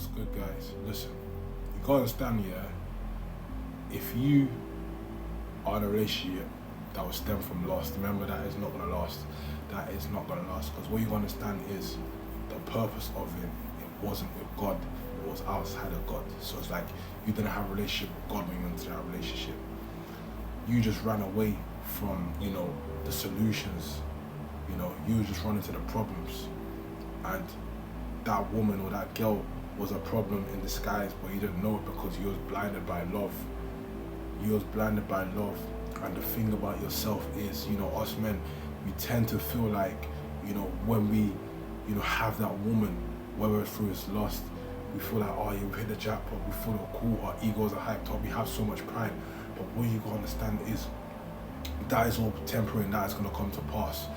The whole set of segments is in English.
What's good, guys? Listen, you gotta understand, yeah, if you are in a relationship that will stem from lust, remember that is not gonna last. That is not gonna last, because what you understand is the purpose of it wasn't with God, it was outside of God. So it's like you didn't have a relationship with God when you went into that relationship. You just ran away from, the solutions. You were just running to the problems. And that woman or that girl was a problem in disguise, but you didn't know it because you was blinded by love. You was blinded by love. And the thing about yourself is, us men, we tend to feel like, when we, have that woman, whether through his lust, we feel like, oh yeah, we hit the jackpot, we feel cool, our egos are hyped up, we have so much pride. But what you gotta understand is that is all temporary and that is gonna come to pass.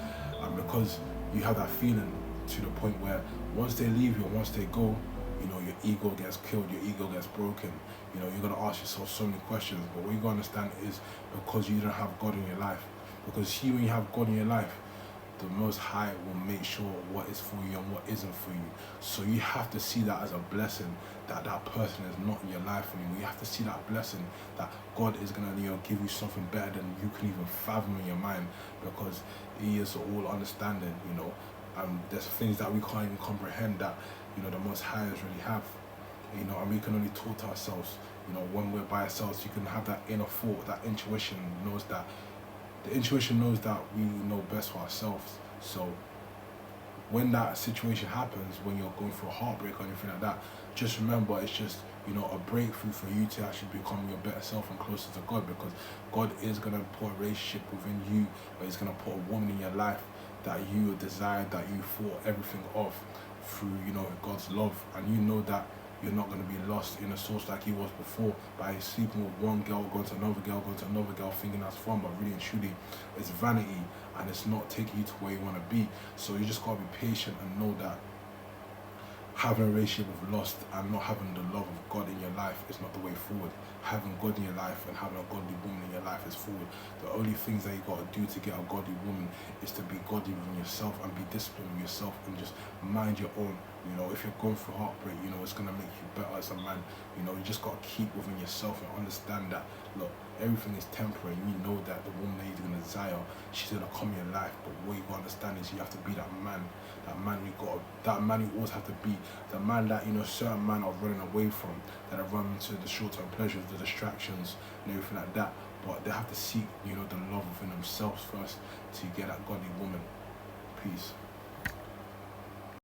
And because you have that feeling to the point where once they leave you, once they go, your ego gets killed, your ego gets broken. You're gonna ask yourself so many questions. But what you gotta understand is because you don't have God in your life. Because when you have God in your life, the Most High will make sure what is for you and what isn't for you. So you have to see that as a blessing, that that person is not in your life anymore. You have to see that blessing, that God is gonna give you something better than you can even fathom in your mind, because He is all understanding. There's things that we can't even comprehend that the Most High really have. And we can only talk to ourselves. When we're by ourselves, you can have that inner thought, that intuition knows that. The intuition knows that we know best for ourselves. So when that situation happens, when you're going through a heartbreak or anything like that, just remember it's just, a breakthrough for you to actually become your better self and closer to God, because God is going to put a relationship within you, or He's going to put a woman in your life that you desire, that you thought everything of through, God's love. And you know that you're not going to be lost in a source like you was before by sleeping with one girl, going to another girl, thinking that's fun, but really and truly it's vanity and it's not taking you to where you want to be. So you just got to be patient and know that having a relationship with lust and not having the love of God in your life is not the way forward. Having God in your life and having a godly woman in your life is forward. The only things that you got to do to get a godly woman is to be godly within yourself and be disciplined with yourself and just mind your own. If you're going through heartbreak, it's going to make you better as a man. You just got to keep within yourself and understand that, look, everything is temporary. You know that the woman that you're going to desire, she's going to come in your life. But what you got to understand is you have to be that man. That man you always have to be. The man that, certain men are running away from, that are running to the short-term pleasures, the distractions, and everything like that. But they have to seek, the love within themselves first to get that godly woman. Peace.